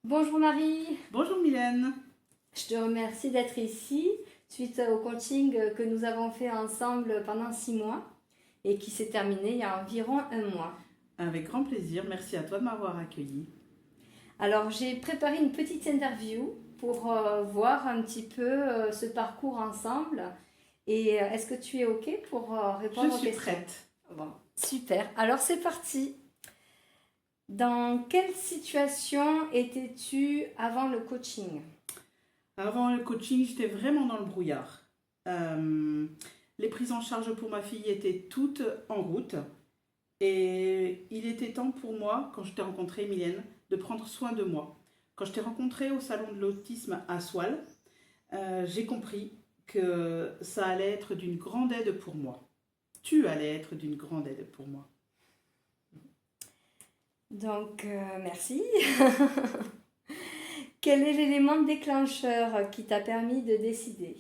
Bonjour Marie, Bonjour Mylène. je te remercie d'être ici suite au coaching que nous avons fait ensemble pendant 6 mois et qui s'est terminé il y a environ un mois. Avec grand plaisir, merci à toi de m'avoir accueilli. Alors j'ai préparé une petite interview pour voir un petit peu ce parcours ensemble et est-ce que tu es OK pour Je répondre aux suis questions? prête. Bon, super, alors c'est parti. Dans quelle situation étais-tu avant le coaching? Avant le coaching, j'étais vraiment dans le brouillard. Euh, les prises en charge pour ma fille étaient toutes en route et il était temps pour moi, quand je t'ai rencontrée Mylène, de prendre soin de moi. Quand je t'ai rencontrée au salon de l'autisme à Soile, j'ai compris que ça allait être d'une grande aide pour moi. Tu allais être d'une grande aide pour moi. Donc, merci. Quel est l'élément déclencheur qui t'a permis de décider?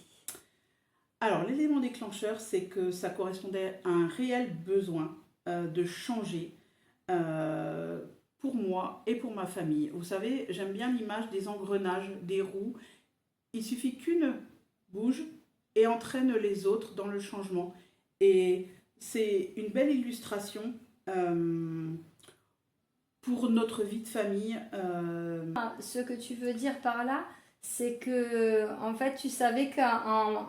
Alors, l'élément déclencheur, c'est que ça correspondait à un réel besoin de changer euh, pour moi et pour ma famille. Vous savez, j'aime bien l'image des engrenages, des roues. Il suffit qu'une bouge et entraîne les autres dans le changement. Et c'est une belle illustration euh, pour notre vie de famille. Ce que tu veux dire par là, c'est que en fait, tu savais qu'en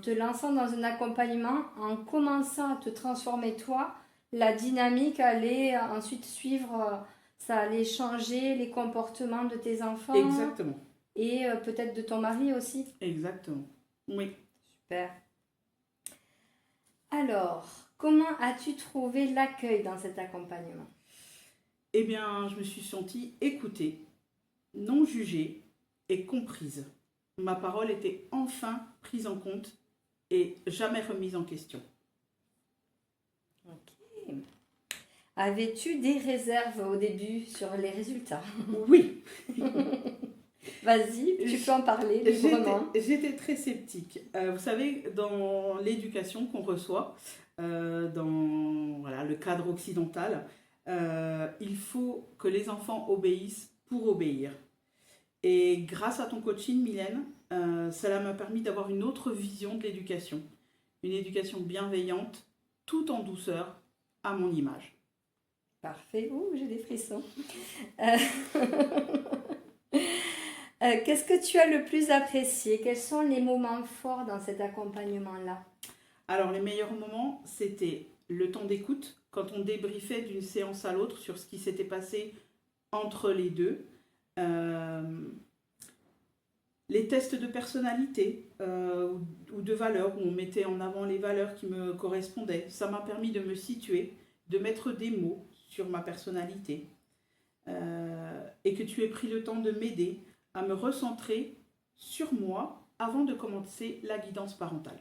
te lançant dans un accompagnement, en commençant à te transformer toi, la dynamique allait ensuite suivre, ça allait changer les comportements de tes enfants Exactement, et peut-être de ton mari aussi. exactement. Oui. Super. Alors, comment as-tu trouvé l'accueil dans cet accompagnement? Eh bien, je me suis sentie écoutée, non jugée et comprise. Ma parole était enfin prise en compte et jamais remise en question. Ok. Avais-tu des réserves au début sur les résultats? Oui, Vas-y, tu peux en parler librement. j'étais très sceptique. Vous savez, dans l'éducation qu'on reçoit, dans voilà, le cadre occidental, il faut que les enfants obéissent pour obéir. Et grâce à ton coaching, Mylène, cela m'a permis d'avoir une autre vision de l'éducation. Une éducation bienveillante, tout en douceur, à mon image. Parfait. Ouh, j'ai des frissons. Euh, qu'est-ce que tu as le plus apprécié? Quels sont les moments forts dans cet accompagnement-là? Alors, les meilleurs moments, c'était le temps d'écoute, quand on débriefait d'une séance à l'autre sur ce qui s'était passé entre les deux. Euh, les tests de personnalité ou de valeurs, où on mettait en avant les valeurs qui me correspondaient. Ça m'a permis de me situer, de mettre des mots sur ma personnalité. Et que tu aies pris le temps de m'aider à me recentrer sur moi avant de commencer la guidance parentale.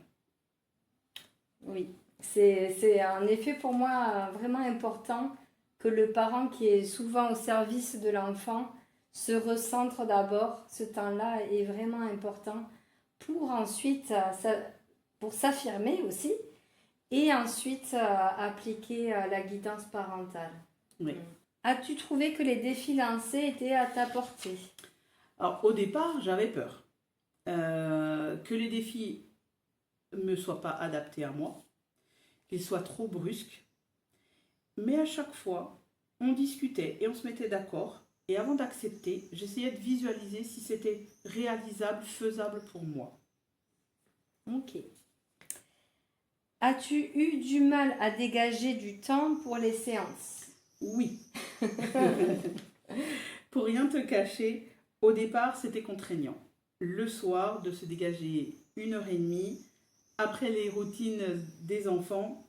Oui, c'est en effet pour moi vraiment important que le parent qui est souvent au service de l'enfant se recentre d'abord. Ce temps-là est vraiment important pour ensuite, pour s'affirmer aussi et ensuite appliquer la guidance parentale. Oui. As-tu trouvé que les défis lancés étaient à ta portée? Alors au départ, j'avais peur que les défis ne me soient pas adaptés à moi, qu'ils soient trop brusques. Mais à chaque fois, on discutait et on se mettait d'accord. Et avant d'accepter, j'essayais de visualiser si c'était réalisable, faisable pour moi. Ok. As-tu eu du mal à dégager du temps pour les séances? Oui. Pour rien te cacher, au départ, c'était contraignant. Le soir, de se dégager 1 heure et demie, après les routines des enfants.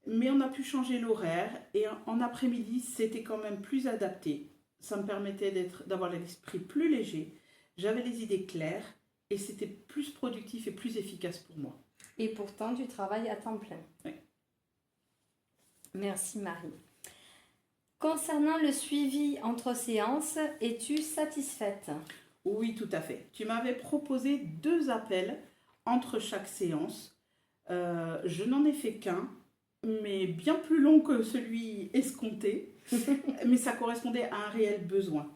Mais on a pu changer l'horaire et en après-midi, c'était quand même plus adapté. Ça me permettait d'avoir l'esprit plus léger, j'avais les idées claires et c'était plus productif et plus efficace pour moi. Et pourtant, tu travailles à temps plein. Oui. Merci Marie. Concernant le suivi entre séances, es-tu satisfaite? Oui, tout à fait. Tu m'avais proposé 2 appels entre chaque séance. Je n'en ai fait qu'un mais bien plus long que celui escompté, mais ça correspondait à un réel besoin,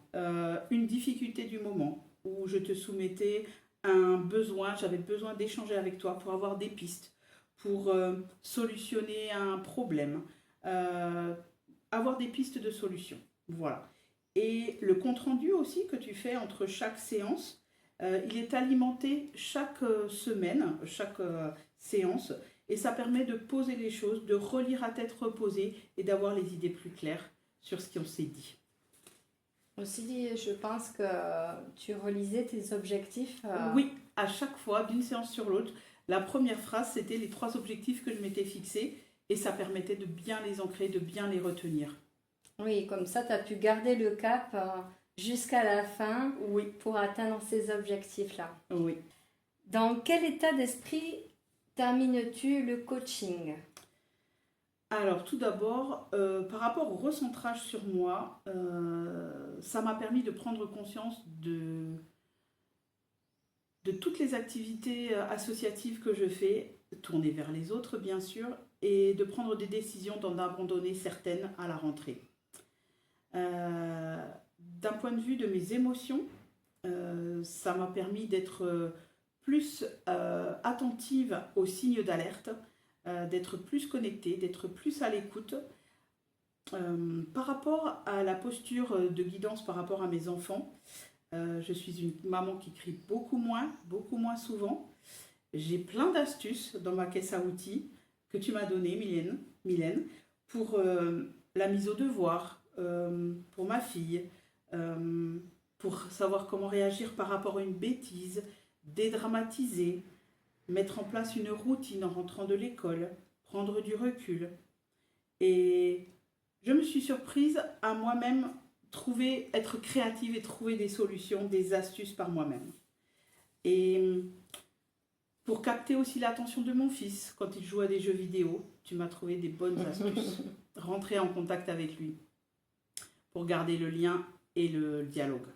une difficulté du moment où je te soumettais un besoin, j'avais besoin d'échanger avec toi pour avoir des pistes, pour solutionner un problème, euh, avoir des pistes de solution. Voilà. Et le compte-rendu aussi que tu fais entre chaque séance, il est alimenté chaque semaine, chaque séance, et ça permet de poser les choses, de relire à tête reposée et d'avoir les idées plus claires sur ce qu'on s'est dit. Aussi, je pense que tu relisais tes objectifs. Oui, à chaque fois, d'une séance sur l'autre, la première phrase, c'était les 3 objectifs que je m'étais fixés et ça permettait de bien les ancrer, de bien les retenir. Oui, comme ça, tu as pu garder le cap jusqu'à la fin Oui, pour atteindre ces objectifs-là. oui. Dans quel état d'esprit termines-tu le coaching? Alors, tout d'abord, par rapport au recentrage sur moi, ça m'a permis de prendre conscience de toutes les activités associatives que je fais, tournées vers les autres bien sûr, et de prendre des décisions d'en abandonner certaines à la rentrée. D'un point de vue de mes émotions, ça m'a permis d'être plus attentive aux signes d'alerte, d'être plus connectée, d'être plus à l'écoute. Par rapport à la posture de guidance par rapport à mes enfants, je suis une maman qui crie beaucoup moins souvent. J'ai plein d'astuces dans ma caisse à outils que tu m'as donné, Mylène, pour la mise au devoir, pour ma fille, pour savoir comment réagir par rapport à une bêtise, dédramatiser, mettre en place une routine en rentrant de l'école, prendre du recul. Et je me suis surprise à moi-même être créative et trouver des solutions, des astuces par moi-même. Et pour capter aussi l'attention de mon fils, quand il joue à des jeux vidéo, tu m'as trouvé des bonnes astuces. Rentrer en contact avec lui pour garder le lien et le dialogue.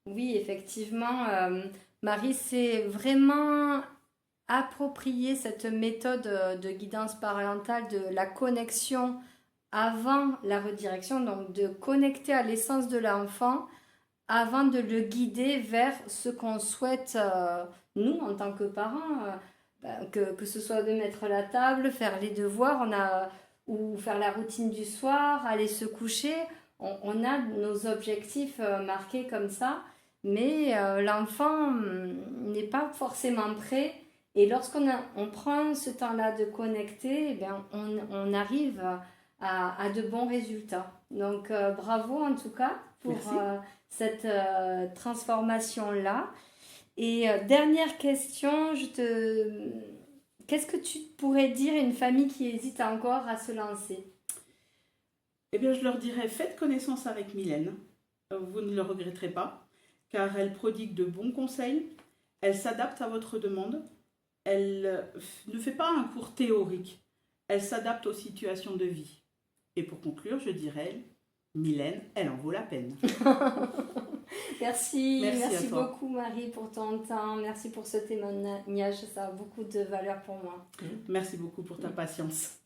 Oui, effectivement, Marie s'est vraiment approprié cette méthode de guidance parentale, de la connexion avant la redirection, donc de connecter à l'essence de l'enfant avant de le guider vers ce qu'on souhaite, nous, en tant que parents, que ce soit de mettre la table, faire les devoirs, ou faire la routine du soir, aller se coucher. On a nos objectifs marqués comme ça, mais l'enfant n'est pas forcément prêt. Et on prend ce temps-là de connecter, eh bien, on arrive à de bons résultats. Donc, bravo en tout cas pour cette transformation-là. Et dernière question, qu'est-ce que tu pourrais dire à une famille qui hésite encore à se lancer? Eh bien, je leur dirais, faites connaissance avec Mylène. Vous ne le regretterez pas, car elle prodigue de bons conseils. Elle s'adapte à votre demande. Elle ne fait pas un cours théorique. Elle s'adapte aux situations de vie. Et pour conclure, je dirais, Mylène, elle en vaut la peine. Merci beaucoup Marie pour ton temps. Merci pour ce témoignage. Ça a beaucoup de valeur pour moi. Merci beaucoup pour ta patience.